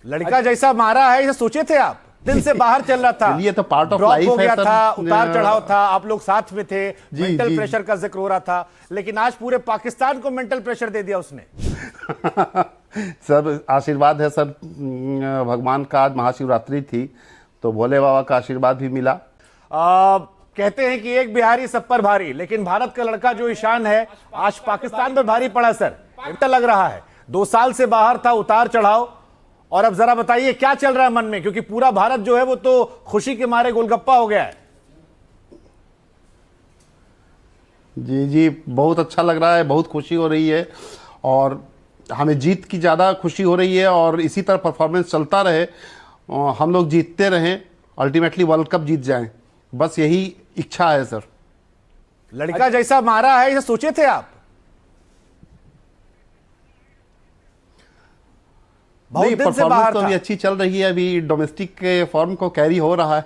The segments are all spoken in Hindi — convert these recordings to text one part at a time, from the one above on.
लड़का जैसा मारा है ये सोचे थे आप? दिन से बाहर चल रहा था, ये तो पार्ट ऑफ ड्रॉप लाइफ हो है गया सर। था, उतार चढ़ाव था, आप लोग साथ में थे, मेंटल जी। प्रेशर का जिक्र हो रहा था, लेकिन आज पूरे पाकिस्तान को मेंटल प्रेशर दे दिया उसने। सर आशीर्वाद है सर, भगवान का। आज महाशिवरात्रि थी तो भोले बाबा का आशीर्वाद भी मिला। कहते हैं कि एक बिहारी सब पर भारी, लेकिन भारत का लड़का जो ईशान है आज पाकिस्तान पर भारी पड़ा सर। ऐसा लग रहा है 2 साल से बाहर था, उतार चढ़ाव, और अब जरा बताइए क्या चल रहा है मन में, क्योंकि पूरा भारत जो है वो तो खुशी के मारे गोलगप्पा हो गया है। जी जी, बहुत अच्छा लग रहा है, बहुत खुशी हो रही है, और हमें जीत की ज़्यादा खुशी हो रही है, और इसी तरह परफॉर्मेंस चलता रहे, हम लोग जीतते रहें, अल्टीमेटली वर्ल्ड कप जीत जाएं, बस यही इच्छा है सर। लड़का जैसा मारा है ये सोचे थे आप? बहुत नहीं, दिन से परफॉर्मेंस बाहर तो था। अभी अच्छी चल रही है, अभी डोमेस्टिक के फॉर्म को कैरी हो रहा है।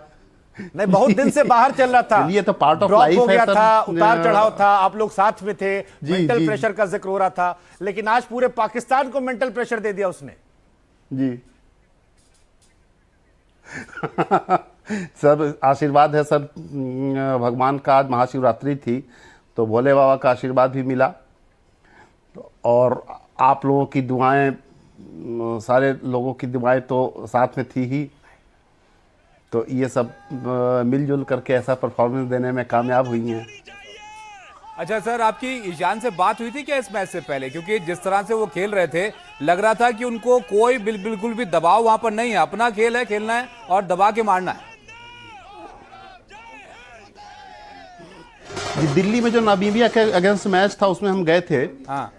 नहीं, बहुत दिन से बाहर चल रहा था, ये तो पार्ट ऑफ ड्रॉप लाइफ हो है गया सर। था, उतार चढ़ाव था, आप लोग साथ में थे, मेंटल जी। प्रेशर का जिक्र हो रहा था, लेकिन आज पूरे पाकिस्तान को मेंटल प्रेशर दे दिया उसने। जी। सब आशीर्वाद है सर, भगवान का। आज महाशिवरात्रि थी तो भोले बाबा का आशीर्वाद भी मिला, और आप लोगों की दुआएं, सारे लोगों की दुआएं तो साथ में थी ही, तो ये सब मिलजुल करके ऐसा परफॉर्मेंस देने में कामयाब हुई हैं। अच्छा सर, आपकी ईशान से बात हुई थी क्या इस मैच से पहले? क्योंकि जिस तरह से वो खेल रहे थे लग रहा था कि उनको कोई बिल्कुल भी दबाव वहां पर नहीं है, अपना खेल है, खेलना है और दबा के मारना है। दिल्ली में जो नामीबिया के अगेंस्ट मैच था उसमें हम गए थे। हाँ,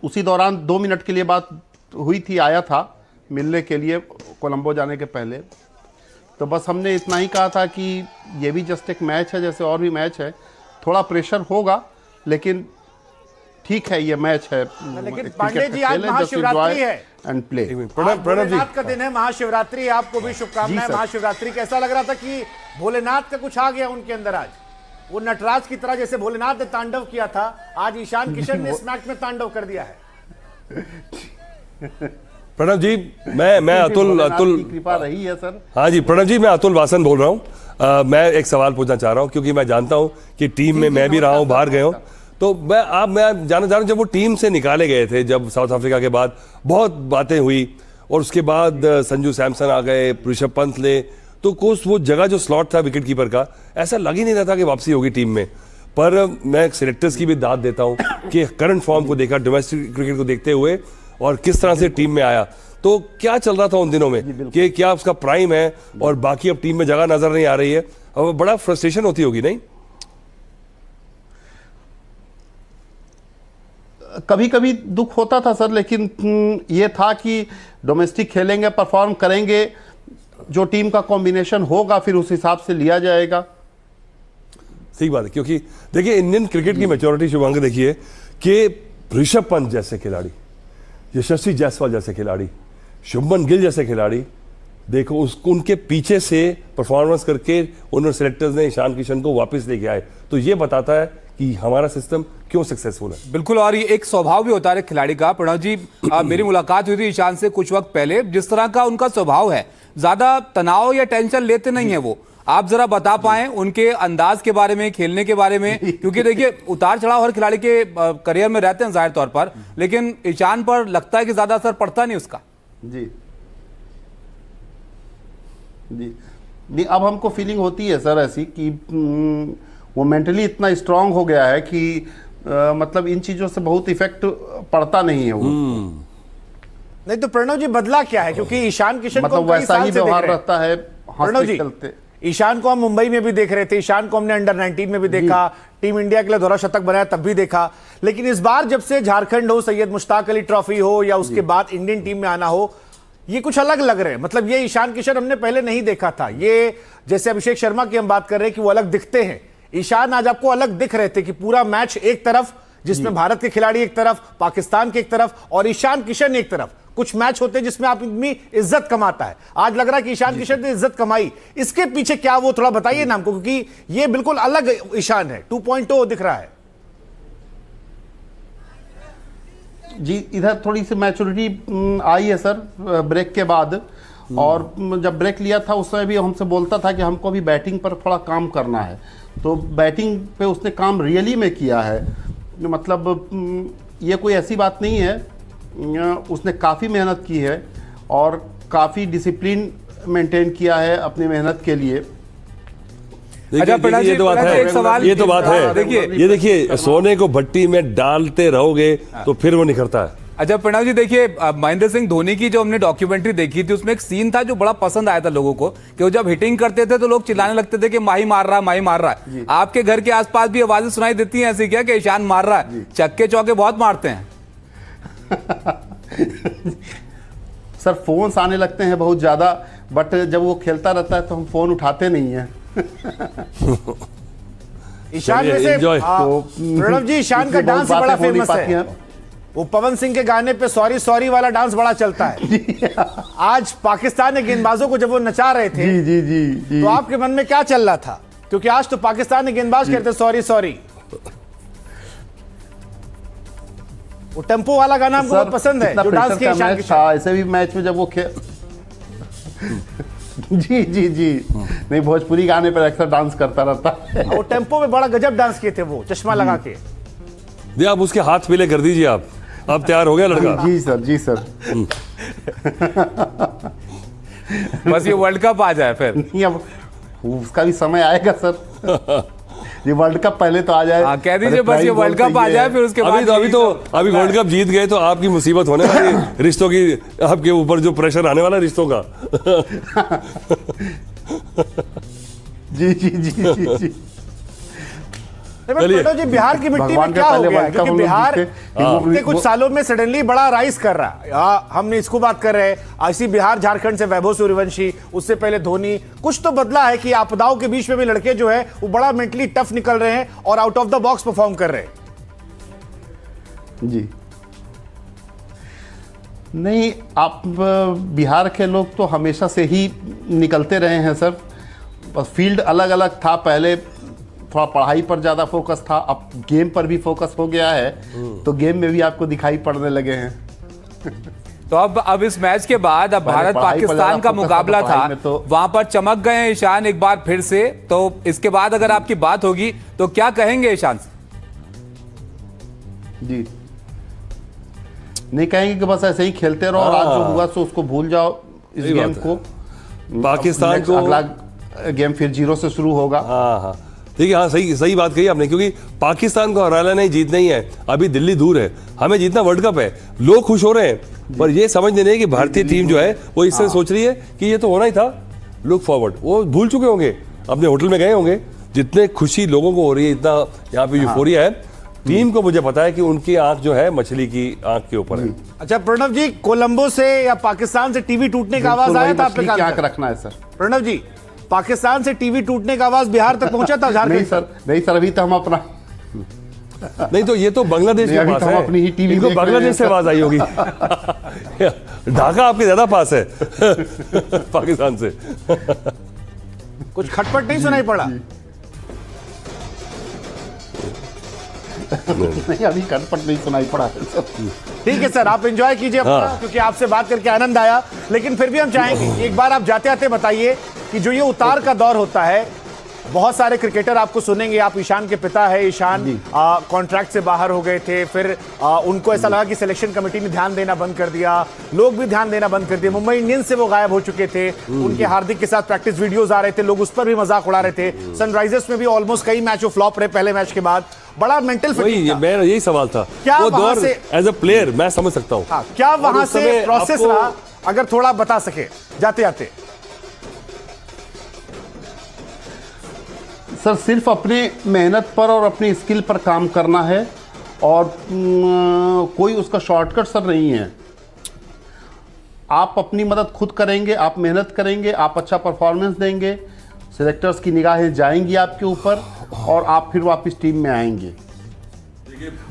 उसी दौरान 2 मिनट के लिए बात हुई थी, आया था मिलने के लिए कोलंबो जाने के पहले, तो बस हमने इतना ही कहा था कि ये भी जस्ट एक मैच है जैसे और भी मैच है, थोड़ा प्रेशर होगा लेकिन ठीक है, ये मैच है। लेकिन पांडे जी आज महाशिवरात्रि है एंड प्ले। भोलेनाथ का दिन है, महाशिवरात्रि, आपको भी शुभकामनाएं महाशिवरात्रि। कैसा लग रहा था कि भोलेनाथ का कुछ आ गया उनके अंदर आज? वो नटराज की तरह जैसे भोलेनाथ ने तांडव किया था, आज ईशान किशन ने इस मैच में तांडव कर दिया है। प्रणव जी, मैं अतुल कृपा रही है सर। हाँ जी प्रणव जी, मैं अतुल वासन बोल रहा हूँ। मैं एक सवाल पूछना चाह रहा हूँ, क्योंकि मैं जानता हूँ कि टीम में मैं भी रहा हूँ, बाहर गए हूँ, तो मैं जानना चाह रहा हूँ, जब वो टीम से निकाले गए थे, जब साउथ अफ्रीका के बाद बहुत बातें हुई, और उसके बाद संजू सैमसन आ गए, ऋषभ पंत ले, तो कुछ वो जगह जो स्लॉट था विकेट कीपर का, ऐसा लग ही नहीं रहा था कि वापसी होगी टीम में। पर मैं सिलेक्टर्स की भी दाद देता हूँ कि करंट फॉर्म को देखा, डोमेस्टिक क्रिकेट को देखते हुए, और किस तरह से टीम में आया, तो क्या चल रहा था उन दिनों में कि क्या उसका प्राइम है और बाकी अब टीम में जगह नजर नहीं आ रही है, अब बड़ा फ्रस्ट्रेशन होती होगी नहीं? कभी कभी दुख होता था सर, लेकिन ये था कि डोमेस्टिक खेलेंगे, परफॉर्म करेंगे, जो टीम का कॉम्बिनेशन होगा फिर उस हिसाब से लिया जाएगा। सही बात है, क्योंकि देखिए इंडियन क्रिकेट की मैच्योरिटी शुभांग देखिए कि ऋषभ पंत जैसे खिलाड़ी, यशस्वी जायसवाल जैसे खिलाड़ी, शुभमन गिल जैसे खिलाड़ी, देखो उसको उनके पीछे से परफॉर्मेंस करके उन्होंने सेलेक्टर्स ने ईशान किशन को वापस लेके आए, तो ये बताता है कि हमारा सिस्टम क्यों सक्सेसफुल है। बिल्कुल, और ये एक स्वभाव भी होता है खिलाड़ी का। प्रणव जी, मेरी मुलाकात हुई थी ईशान से कुछ वक्त पहले, जिस तरह का उनका स्वभाव है, ज्यादा तनाव या टेंशन लेते नहीं है वो। आप जरा बता पाएं उनके अंदाज के बारे में, खेलने के बारे में, क्योंकि देखिए उतार चढ़ाव हर खिलाड़ी के करियर में रहते हैं जाहिर तौर पर, लेकिन ईशान पर लगता है कि ज्यादा असर पड़ता नहीं उसका। जी जी, नहीं अब हमको फीलिंग होती है सर ऐसी कि वो मेंटली इतना स्ट्रांग हो गया है कि मतलब इन चीजों से बहुत इफेक्ट पड़ता नहीं है वो। नहीं तो प्रणव जी बदला क्या है? क्योंकि ईशान किशन को मतलब कई वैसा साल ही से देख व्यवहार रहे हैं। रहता है, प्रणव जी, चलते। ईशान को हम मुंबई में भी देख रहे थे, ईशान को हमने अंडर 19 में भी देखा, टीम इंडिया के लिए दोहरा शतक बनाया तब भी देखा, लेकिन इस बार जब से झारखंड हो, सैयद मुश्ताक अली ट्रॉफी हो, या उसके बाद इंडियन टीम में आना हो, ये कुछ अलग लग रहे हैं। मतलब ये ईशान किशन हमने पहले नहीं देखा था। ये जैसे अभिषेक शर्मा की हम बात कर रहे हैं कि वो अलग दिखते हैं, ईशान आज आपको अलग दिख रहे थे कि पूरा मैच एक तरफ जिसमें भारत के खिलाड़ी एक तरफ, पाकिस्तान के एक तरफ, और ईशान किशन एक तरफ। कुछ मैच होते हैं जिसमें आदमी इज्जत कमाता है, आज लग रहा है कि ईशान किशन ने इज्जत कमाई। इसके पीछे क्या वो थोड़ा बताइए ना हमको, क्योंकि ये बिल्कुल अलग ईशान है, 2.0 दिख रहा है। जी इधर थोड़ी सी मैच्योरिटी आई है सर ब्रेक के बाद। और जब ब्रेक लिया था उस समय भी हमसे बोलता था कि हमको अभी बैटिंग पर थोड़ा काम करना है, तो बैटिंग पे उसने काम रियली में किया है। मतलब ये कोई ऐसी बात नहीं है, उसने काफ़ी मेहनत की है और काफ़ी डिसिप्लिन मेंटेन किया है अपनी मेहनत के लिए। अच्छा, प्रणाम जी, ये तो बात प्रणाम जी, एक सवाल- है, ये तो बात है। देखिए, ये देखिए, सोने को भट्टी में डालते रहोगे तो फिर वो निखरता है। अच्छा प्रणव जी, देखिए महेंद्र सिंह धोनी की जो हमने डॉक्यूमेंट्री देखी थी उसमें एक सीन था जो बड़ा पसंद आया था लोगों को, कि वो जब हिटिंग करते थे तो लोग चिल्लाने लगते थे कि माही मार रहा है, माही मार रहा है। आपके घर के आसपास भी आवाजें सुनाई देती हैं ऐसी क्या कि ईशान मार रहा है? चक्के चौके बहुत मारते हैं। सर फोन्स आने लगते हैं बहुत ज़्यादा, बट जब वो खेलता रहता है तो हम फ़ोन उठाते नहीं हैं। ईशान चलिए, में से enjoy। प्रणव जी, ईशान का इसलिए डांस बहुत बड़ा बातें हो नहीं फेमस पाती है। हैं। वो पवन सिंह के गाने पे सॉरी सॉरी वाला डांस बड़ा चलता है। आज पाकिस्तान के गेंदबाजों को जब वो नचा रहे थे, जी जी जी जी। तो आपके मन में क्या चल रहा था? क्योंकि आज तो पाकिस्तान के गेंदबाज कहते हैं सॉरी सॉरी। वो टेम्पो वाला गाना हमको बहुत पसंद है, इतना जो डांस प्रेशर किया का ईशान के मैच साथ। था, ऐसे भी मैच में जब वो जी जी जी नहीं, भोजपुरी गाने पर अक्सर डांस करता रहता है। वो टेम्पो में बड़ा गजब डांस किए थे वो, चश्मा लगा के। दे आप उसके हाथ पीले कर दीजिए। आप अब तैयार हो गया लड़का। जी सर, जी सर। बस ये वर्ल्ड कप आ जाए फिर। नहीं, अब उसका भी समय आएगा सर। ये वर्ल्ड कप पहले तो आ जाए। हाँ, कह दीजिए बस ये वर्ल्ड कप आ जाए, फिर उसके बाद अभी वर्ल्ड कप जीत गए तो आपकी मुसीबत होने वाली, रिश्तों की, आपके ऊपर जो प्रेशर आने वाला रिश्तों का। जी जी जी जी जी। चलिए। प्रणव जी, बिहार की मिट्टी में भगवान के क्या हो पहले गया? वर्ल्ड कप क्योंकि हम लोग बिहार जीते, पिछले कुछ सालों में सडनली बड़ा राइज कर रहा है। हमने इसको बात कर रहे हैं, ऐसी बिहार झारखंड से वैभव सूर्यवंशी, उससे पहले धोनी। कुछ तो बदला है कि आपदाओं के बीच में भी लड़के जो है वो बड़ा मेंटली टफ निकल रहे हैं और out of the box perform कर रहे हैं। जी नहीं, आप बिहार के लोग तो हमेशा से ही निकलते रहे हैं सर। बस फील्ड अलग अलग था, पहले थोड़ा पढ़ाई पर ज़्यादा फोकस था, अब गेम पर भी फोकस हो गया है, तो गेम में भी आपको दिखाई पड़ने लगे हैं। तो अब इस मैच के बाद अब पहले भारत पढ़ाई पर पाकिस्तान ज्यादा का फोकस था, मुकाबला तो था, पढ़ाई में तो- वहां पर चमक गए हैं ईशान एक बार फिर से। तो इसके बाद अगर आपकी बात होगी तो क्या कहेंगे ईशान से? जी नहीं कहेंगे कि बस ऐसे ही खेलते रहो और आज जो हुआ सो उसको भूल जाओ इस सही गेम बात को। पाकिस्तान Next को अगला गेम फिर 0 से शुरू होगा। हाँ हाँ, देखिए, हाँ सही सही बात कही आपने, क्योंकि पाकिस्तान को हराना नहीं, जीतना ही है। अभी दिल्ली दूर है, हमें जीतना वर्ल्ड कप है। लोग खुश हो रहे हैं, पर ये समझ नहीं रहे कि भारतीय टीम जो है वो इससे सोच रही है कि ये तो होना ही था, लुक फॉरवर्ड। वो भूल चुके होंगे, अपने होटल में गए होंगे। जितने खुशी लोगों को हो रही है, इतना यहाँ पे यूफोरिया है, टीम को मुझे पता है कि उनकी आंख जो है मछली की आंख के ऊपर है। अच्छा प्रणव जी, कोलंबो से या पाकिस्तान से टीवी टूटने का आवाज आया था आपके मछली की कान आंख पर? रखना है सर। प्रणव जी, पाकिस्तान से टीवी टूटने का आवाज बिहार तक पहुंचा था? नहीं झारखंड सर, नहीं सर, अभी तो हम अपना नहीं तो ये तो बांग्लादेश नहीं, के अभी पास तो हम है, अपनी ही टीवी इनको देख रहे बांग्लादेश से हैं। आवाज आई होगी। ढाका आपके ज्यादा पास है पाकिस्तान से। कुछ खटपट नहीं सुनाई पड़ा? नहीं, अभी खटपट नहीं सुनाई पड़ा है सर। ठीक है सर, आप एंजॉय कीजिए अपना, हाँ। क्योंकि आपसे बात करके आनंद आया। लेकिन फिर भी हम चाहेंगे एक बार आप जाते आते बताइए कि जो ये उतार का दौर होता है, बहुत सारे क्रिकेटर आपको सुनेंगे। आप ईशान के पिता है, ईशान कॉन्ट्रैक्ट से बाहर हो गए थे, फिर उनको ऐसा लगा कि सिलेक्शन कमेटी ने ध्यान देना बंद कर दिया, लोग भी ध्यान देना बंद कर दिया। मुंबई इंडियंस से वो गायब हो चुके थे, उनके हार्दिक के साथ प्रैक्टिस वीडियोस आ रहे थे, लोग उस पर भी मजाक उड़ा रहे थे। सनराइजर्स में भी ऑलमोस्ट कई मैच फ्लॉप रहे पहले मैच के बाद, बड़ा मेंटल वही मेरा यही सवाल था। क्या वो वहां दौर से- एज अ प्लेयर मैं समझ सकता हूँ। क्या और वहां उस से समय प्रोसेस आपको- रहा, अगर थोड़ा बता सके जाते आते? सर सिर्फ अपने मेहनत पर और अपनी स्किल पर काम करना है, और कोई उसका शॉर्टकट सर नहीं है। आप अपनी मदद खुद करेंगे, आप मेहनत करेंगे, आप अच्छा परफॉर्मेंस देंगे, सिलेक्टर्स की निगाहें जाएंगी आपके ऊपर और आप फिर वापस टीम में आएंगे।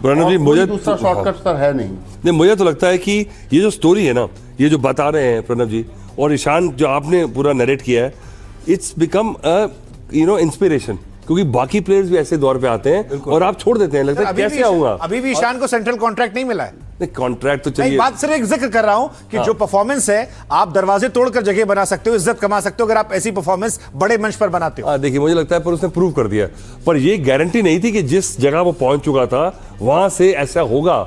प्रणव जी, और मुझे कोई दूसरा शॉर्टकट सर है नहीं। मुझे तो लगता है कि ये जो स्टोरी है ना, ये जो बता रहे हैं प्रणव जी और ईशान, जो आपने पूरा नरेट किया है, इट्स बिकम इंस्पिरेशन। क्योंकि बाकी प्लेयर्स भी ऐसे दौर पे आते हैं और आप छोड़ देते हैं, लगता है कैसे आऊंगा। अभी भी ईशान को सेंट्रल कॉन्ट्रैक्ट नहीं मिला है। कॉन्ट्रैक्ट तो नहीं, चलिए, बात सिर्फ एक जिक्र कर रहा हूं कि जो परफॉर्मेंस है, आप दरवाजे तोड़कर जगह बना सकते हो, इज्जत कमा सकते हो अगर आप ऐसी परफॉर्मेंस बड़े मंच पर बनाते हो। देखिए मुझे लगता है पर उसने प्रूव कर दिया, पर ये गारंटी नहीं थी कि जिस जगह वो पहुंच चुका था वहां से ऐसा होगा।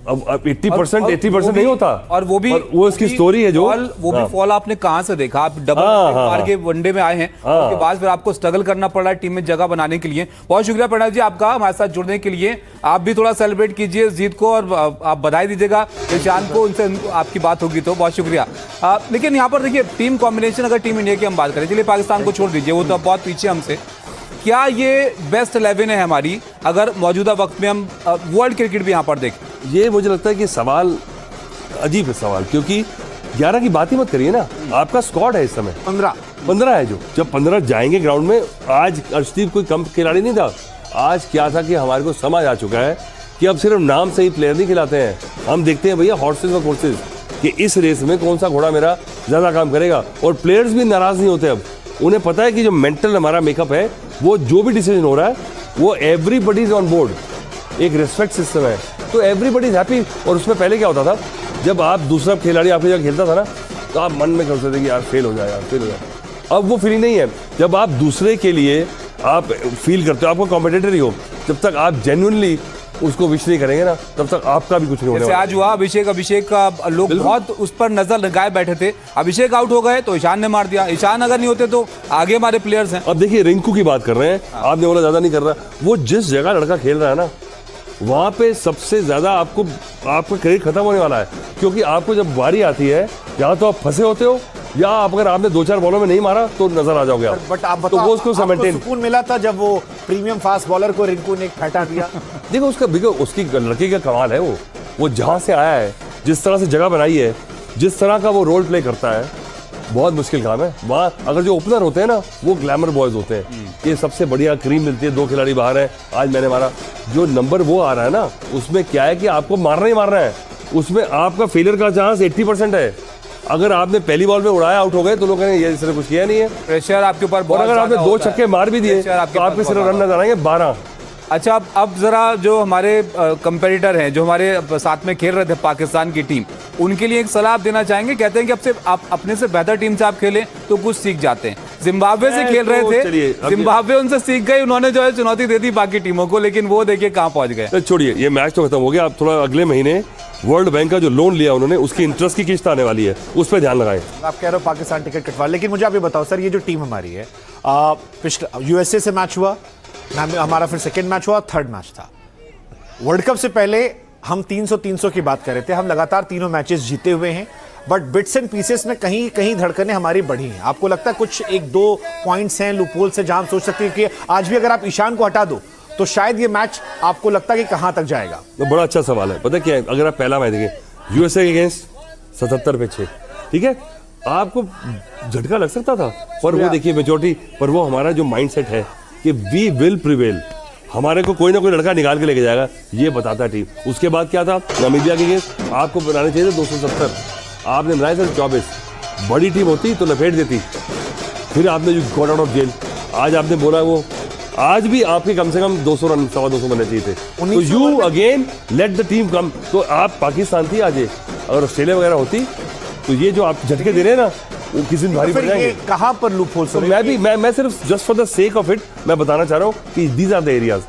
अब 80% 80% नहीं होता, और वो भी वो उसकी स्टोरी है जो वो भी फॉल आपने कहां से देखा? आप डबल मार के वनडे में आए हैं, उसके बाद फिर आपको स्ट्रगल करना पड़ रहा है टीम में जगह बनाने के लिए। बहुत शुक्रिया प्रणव जी आपका हमारे साथ जुड़ने के लिए। आप भी थोड़ा सेलिब्रेट कीजिए इस जीत को और आप बधाई दीजिएगा ईशान को, उनसे आपकी बात होगी तो बहुत शुक्रिया। लेकिन यहाँ पर देखिए टीम कॉम्बिनेशन, अगर टीम इंडिया की हम बात करें, चलिए पाकिस्तान को छोड़ दीजिए, वो तो बहुत पीछे हमसे, क्या ये बेस्ट 11 है हमारी अगर मौजूदा वक्त में हम वर्ल्ड क्रिकेट भी यहाँ पर देखें? ये मुझे लगता है कि सवाल अजीब है सवाल, क्योंकि 11 की बात ही मत करिए ना, आपका स्क्वाड है इस समय 15 है, जो जब 15 जाएंगे ग्राउंड में। आज अर्शदीप कोई कम खिलाड़ी नहीं था, आज क्या था कि हमारे को समझ आ चुका है कि अब सिर्फ नाम से ही प्लेयर नहीं खिलाते हैं, हम देखते हैं भैया हॉर्सेज और कोर्सेज कि इस रेस में कौन सा घोड़ा मेरा ज्यादा काम करेगा। और प्लेयर्स भी नाराज नहीं होते, अब उन्हें पता है कि जो मेंटल हमारा मेकअप है, वो जो भी डिसीजन हो रहा है वो एवरीबडी इज ऑन बोर्ड, एक रिस्पेक्ट सिस्टम है, तो एवरीबडी इज हैप्पी। और उसमें पहले क्या होता था, जब आप दूसरा खिलाड़ी आपके जगह खेलता था ना, तो आप मन में सोचते थे कि यार फेल हो जाए, यार फेल हो जाए। अब वो फीलिंग नहीं है, जब आप दूसरे के लिए आप फील करते हो, आपको कॉम्पिटिटर ही हो, जब तक आप जेन्युइनली उसको विश नहीं करेंगे ना, तब तक आपका भी कुछ नहीं होने जैसे वाला। आज हुआ अभिषेक का लोग बहुत उस पर नजर लगाए बैठे थे, अभिषेक आउट हो गए तो ईशान ने मार दिया, ईशान अगर नहीं होते तो आगे हमारे प्लेयर्स हैं। अब देखिए रिंकू की बात कर रहे हैं, आपने बोला ज्यादा नहीं कर रहा, वो जिस जगह लड़का खेल रहा है ना, वहां पे सबसे ज्यादा आपका क्रेडिट खत्म होने वाला है, क्योंकि आपको जब बारी आती है, या तो आप फंसे होते हो, या अगर आपने 2-4 बॉलों में नहीं मारा तो नजर आ जाओगे आप। बट आप तो बताओ, वो उसको आपको सुकून मिला था जब वो प्रीमियम फास्ट बॉलर को रिंकू ने फटा दिया? देखो उसकी लड़के का कमाल है, वो जहां से आया है, जिस तरह से जगह बनाई है, जिस तरह का वो रोल प्ले करता है, बहुत मुश्किल काम है। वहाँ अगर जो ओपनर होते हैं ना, वो ग्लैमर बॉयज होते हैं, ये सबसे बढ़िया क्रीम मिलती है। 2 खिलाड़ी बाहर है, आज मैंने मारा, जो नंबर वो आ रहा है ना, उसमें क्या है कि आपको मारना ही मारना है, उसमें आपका फेलियर का चांस 80% है। अगर आपने पहली बॉल में उड़ाया, आउट हो गए, तो लोग कहेंगे ये इसने कुछ किया नहीं है। प्रेशर आपके ऊपर और अगर आपने 2 छक्के मार भी दिए तो आपके सिर्फ रन नजर आएंगे 12। अच्छा, अब जरा जो हमारे कंपेटिटर हैं, जो हमारे साथ में खेल रहे थे पाकिस्तान की टीम, उनके लिए एक सलाह आप देना चाहेंगे? कहते हैं कि आप अपने से बेहतर टीम से आप खेलें तो कुछ सीख जाते हैं। जिम्बाब्वे से खेल रहे थे, जिम्बाब्वे उनसे सीख गई, उन्होंने जो है चुनौती दे दी बाकी टीमों को, लेकिन वो देखिए कहां पहुंच गए। छोड़िए, ये मैच तो खत्म हो गया, अब थोड़ा अगले महीने वर्ल्ड बैंक का जो लोन लिया उन्होंने, उसकी इंटरेस्ट की किस्त आने वाली है, उस पर ध्यान लगाएं। आप कह रहे हो पाकिस्तान टिकट कटवा, लेकिन मुझे आप ये बताओ सर, ये जो टीम हमारी है, पिछला यूएसए से मैच हुआ, हमारा फिर सेकेंड मैच हुआ, थर्ड मैच था। वर्ल्ड कप से पहले हम 300 की बात कर रहे थे, हम लगातार तीनों मैचेस जीते हुए हैं, बट बिट्स एंड पीसेस में कहीं कहीं धड़कनें हमारी बढ़ी हैं। आपको लगता है कुछ 1-2 पॉइंट्स हैं लूपहोल से जहां हम सोच सकते हैं कि आज भी अगर आप ईशान को हटा दो तो शायद ये मैच आपको लगता है कि कहां तक जाएगा? तो बड़ा अच्छा सवाल है। पता क्या है, अगर आप पहला मैच देखें यूएसए के अगेंस्ट 77 पे 6, ठीक है, आपको झटका लग सकता था, पर वो देखिए मेजॉरिटी, पर वो हमारा जो माइंडसेट है कि वी विल प्रिवेल, हमारे को कोई ना कोई लड़का निकाल के लेके जाएगा, ये बताता है टीम। उसके बाद क्या था, नामीबिया के अगेंस्ट आपको बनाने चाहिए थे 270, आपने बनाए सिर्फ 24। बड़ी टीम होती तो लपेट देती, फिर आपने जो गॉट आउट ऑफ जेल, आज आपने बोला वो, आज भी आपके कम से कम 200 रन, 225 बनने चाहिए थे। तो you again let the team come. तो आप पाकिस्तान थी आज, अगर ऑस्ट्रेलिया वगैरह होती तो ये जो आप झटके दे रहे हैं ना, वो किसी दिन भारी पड़ जाएंगे। कहां पर लूपहोल? तो मैं सिर्फ just for the sake of it मैं बताना चाह रहा हूँ कि दीज आर द एरियाज